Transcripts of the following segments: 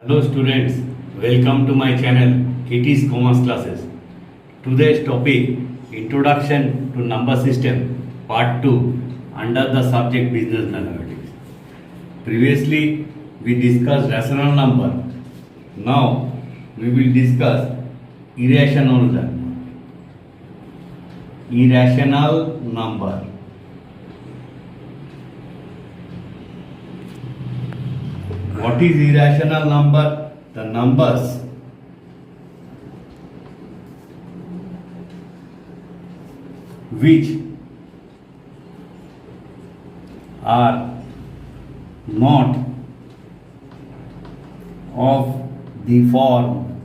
Hello students, welcome to my channel KT's Commerce Classes. Today's topic Introduction to Number System Part 2 under the subject Business Mathematics. Previously we discussed rational number. Now we will discuss irrational number. Irrational number. What is irrational number? The numbers which are not of the form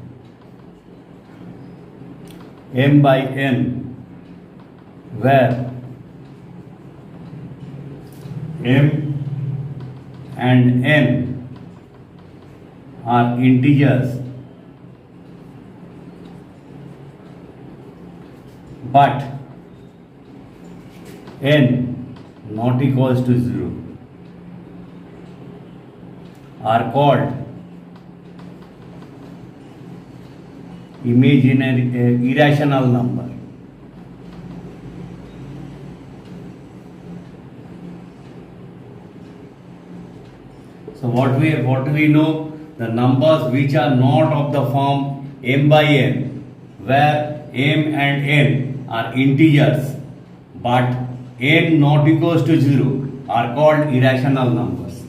m by n, where m and n are integers, but n not equals to 0, are called imaginary irrational number. So what we know, the numbers which are not of the form m by n, where m and n are integers but n not equals to 0, are called irrational numbers.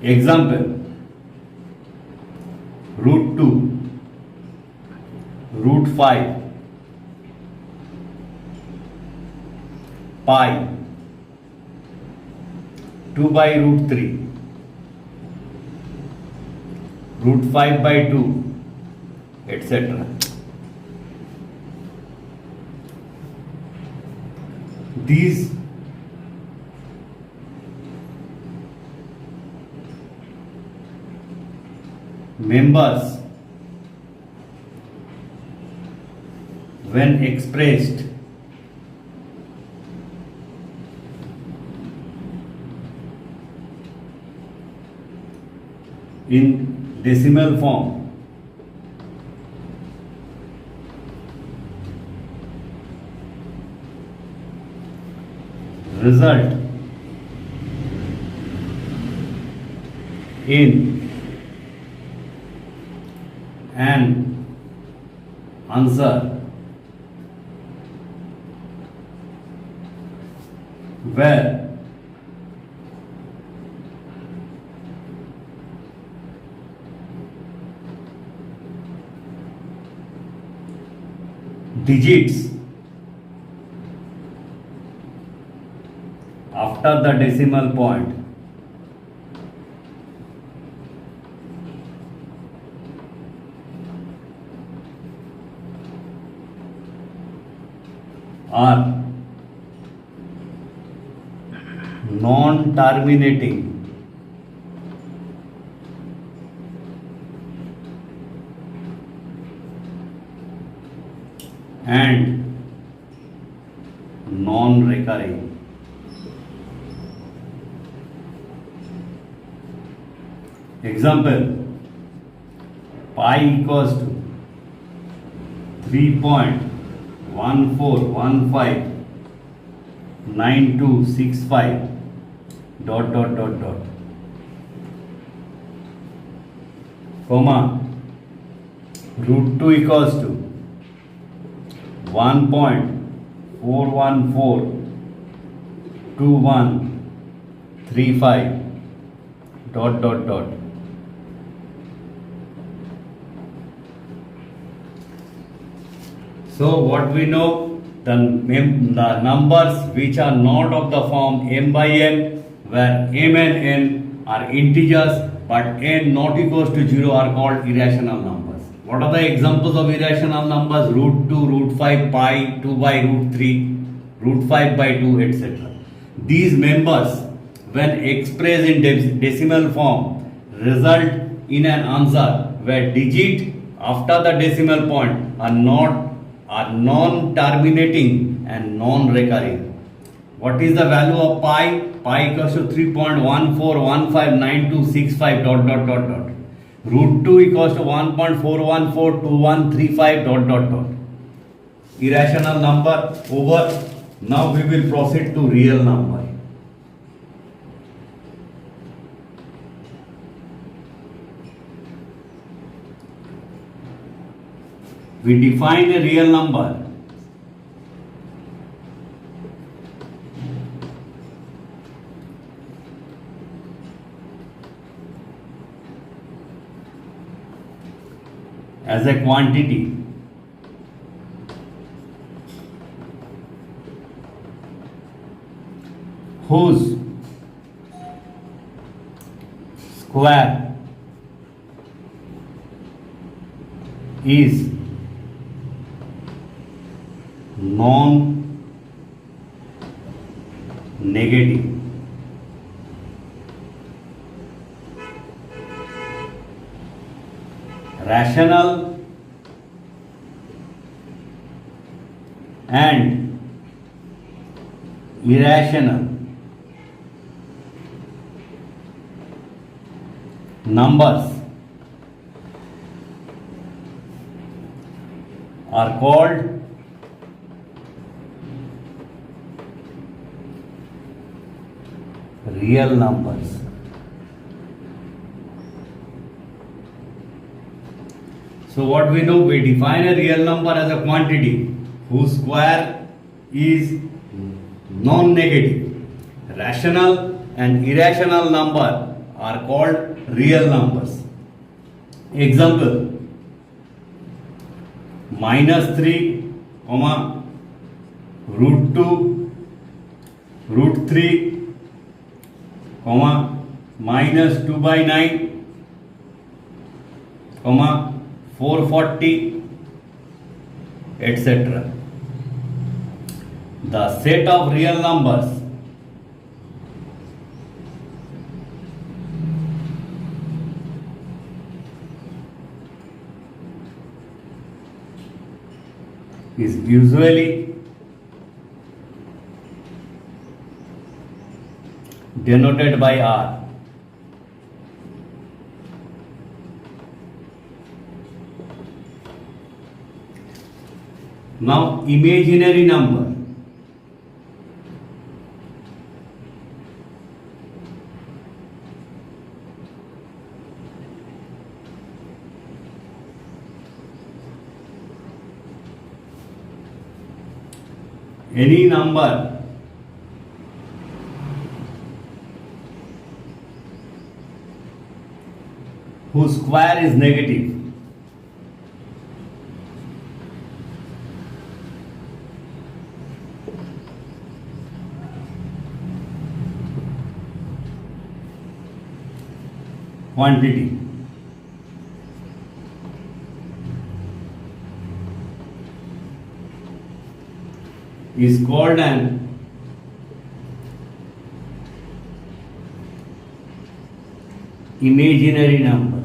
Example: root 2, root 5, pi, 2 by root 3, root 5 by 2, etc. These members, when expressed in decimal form, result in an answer where digits after the decimal point are non-terminating and non-recurring. Example: pi equals to 3.14159265 ... comma, root 2 equals to 1.4142135 ... So what we know, the numbers which are not of the form m by n, where m and n are integers but n not equals to 0, are called irrational numbers. What are the examples of irrational numbers? Root 2, root 5, pi, 2 by root 3, root 5 by 2, etc. These members, when expressed in decimal form, result in an answer where digit after the decimal point are non-terminating and non-recurring. What is the value of pi? Pi equals to 3.14159265 ... Root 2 equals to 1.4142135 dot dot dot. Irrational number over. Now we will proceed to real number. We define a real number as a quantity whose square is non-negative. Rational and irrational numbers are called real numbers. So what we know, we define a real number as a quantity whose square is non-negative. Rational and irrational number are called real numbers. Example, -3, root 2, root 3, -2/9, 440, etc. The set of real numbers is usually denoted by R. Now, imaginary number. Any number whose square is negative. Quantity. Is called an imaginary number.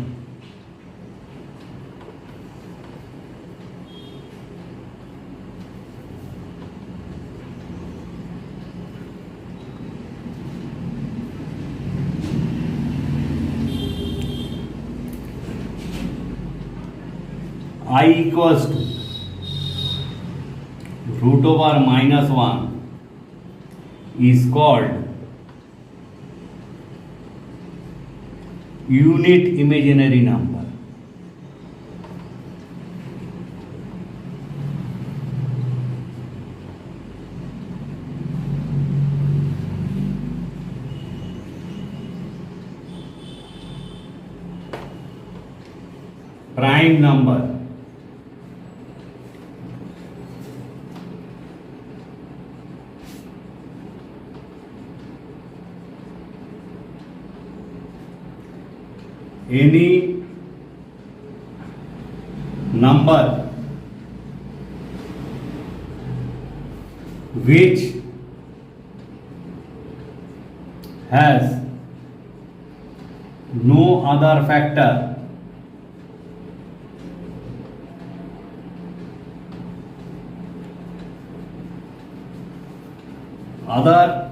I equals to root over -1 is called unit imaginary number. Prime number. Any number which has no other factor other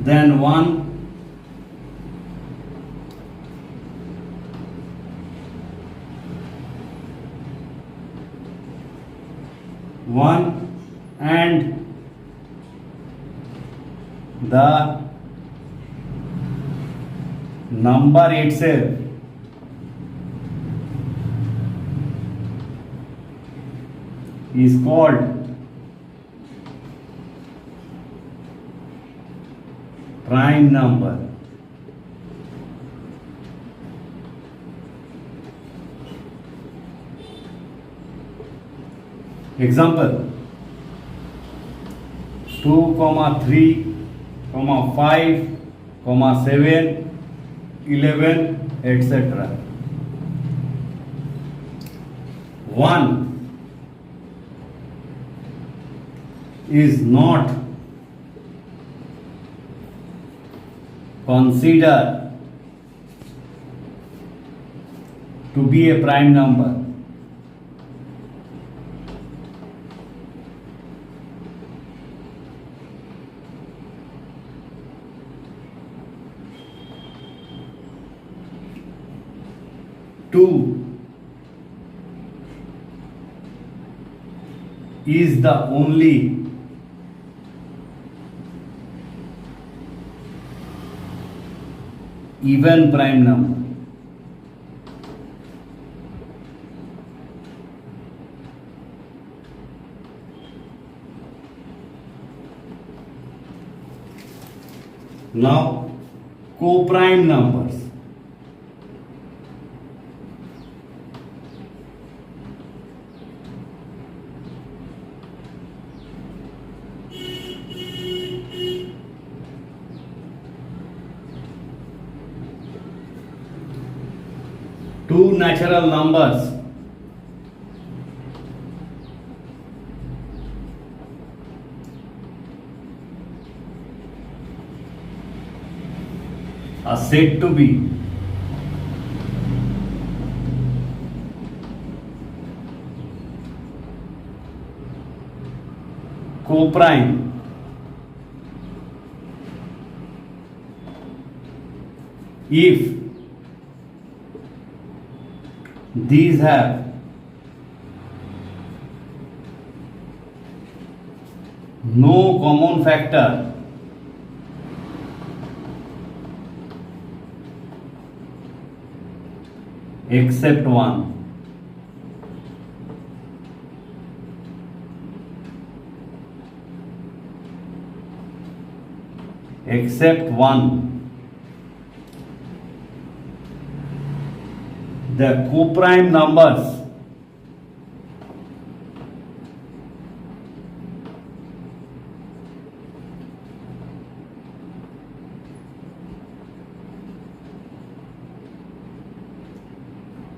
than 1 1 and the number itself is called prime number. Example 2, 3, 5, 7, 11, etc. 1 is not considered to be a prime number. Two is the only even prime number. Now, co-prime numbers. Two natural numbers are said to be co-prime if these have no common factor except one. Except one. The co-prime numbers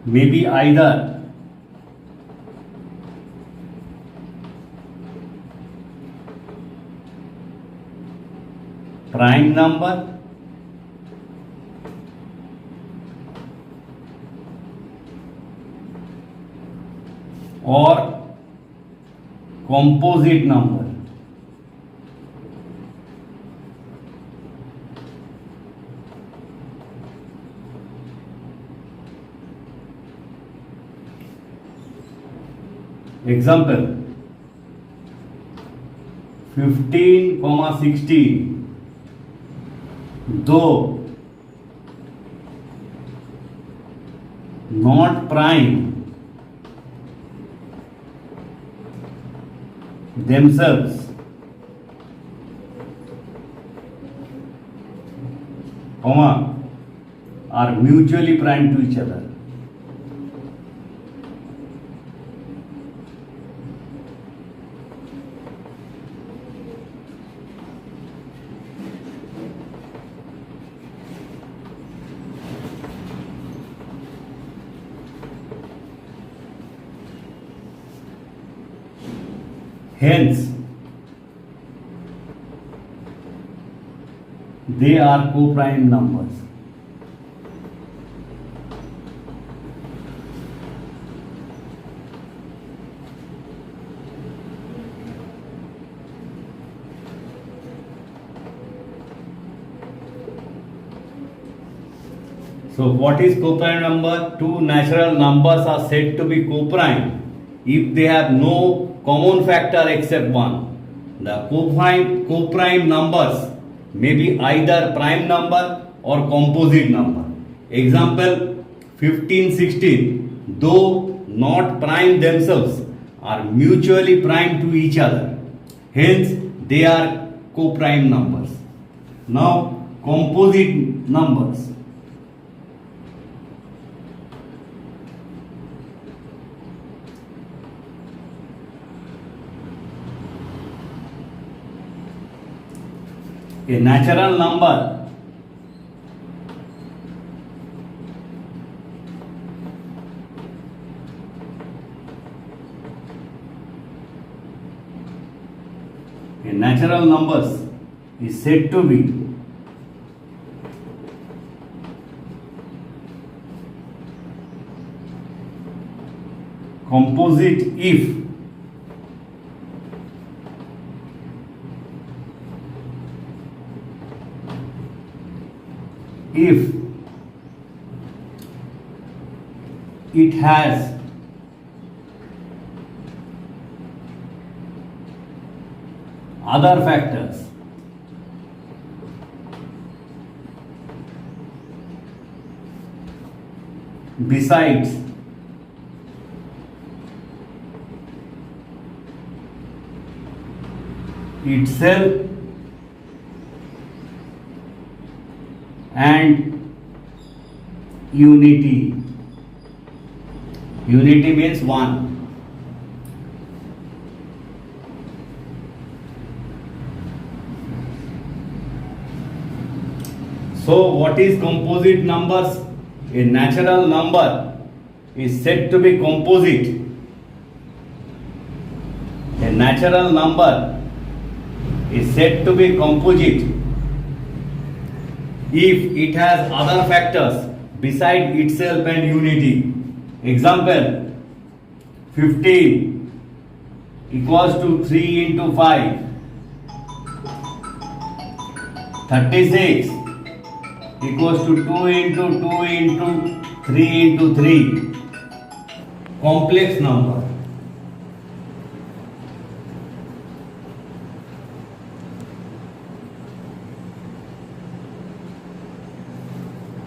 may be either prime number or composite number. Example 15, 16, though not prime themselves, are mutually prime to each other. Hence, they are co-prime numbers. So, what is co-prime number? Two natural numbers are said to be co-prime if they have no common factor except one. The co-prime numbers may be either prime number or composite number. Example 15, 16, though not prime themselves, are mutually prime to each other. Hence, they are co-prime numbers. Now, composite numbers. A natural number is said to be composite if it has other factors besides itself and unity. Unity means one. So what is composite numbers? A natural number is said to be composite. A natural number is said to be composite if it has other factors beside itself and unity. Example 15 equals to 3 into 5. 36 equals to 2 into 2 into 3 into 3. Complex number.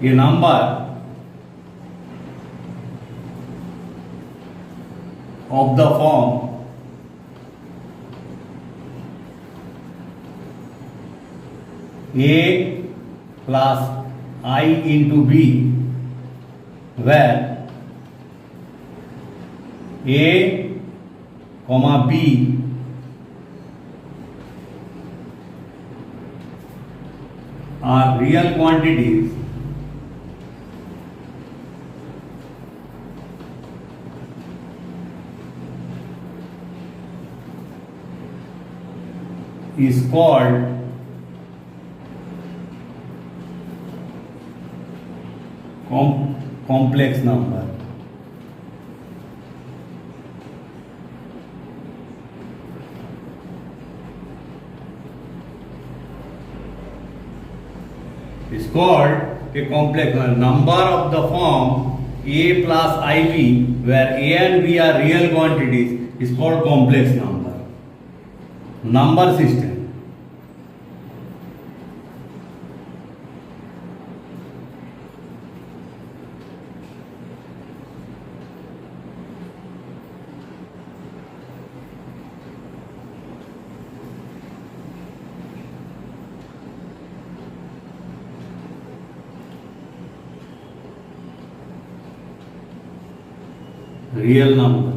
A number of the form A plus I into B, where A, comma B are real quantities is called complex number. Is called a complex number of the form A plus IB, where A and B are real quantities, is called complex number. Number system. Real number.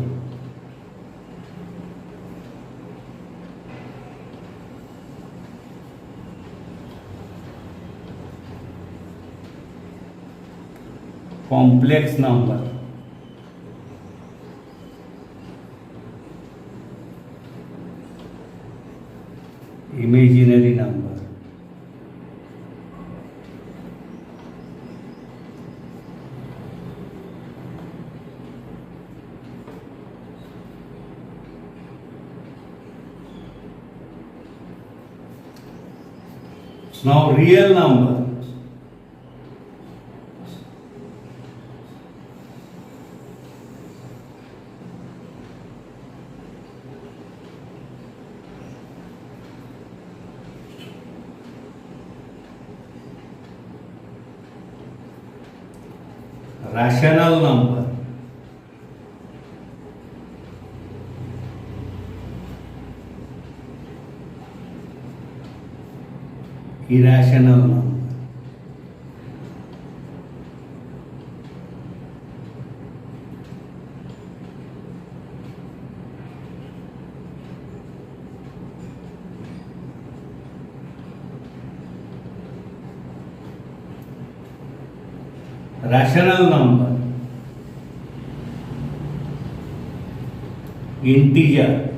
Complex number. Imaginary number. Now real number. rational number, irrational number. Rational number, integer,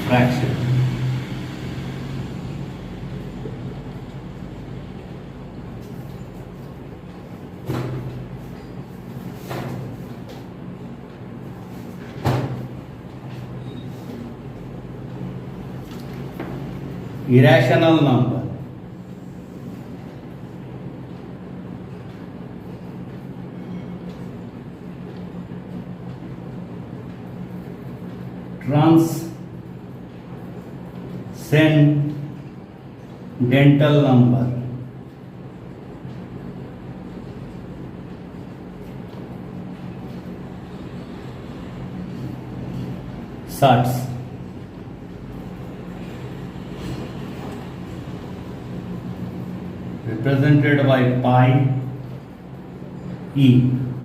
fraction. Irrational number, transcendental number, such, represented by pi e.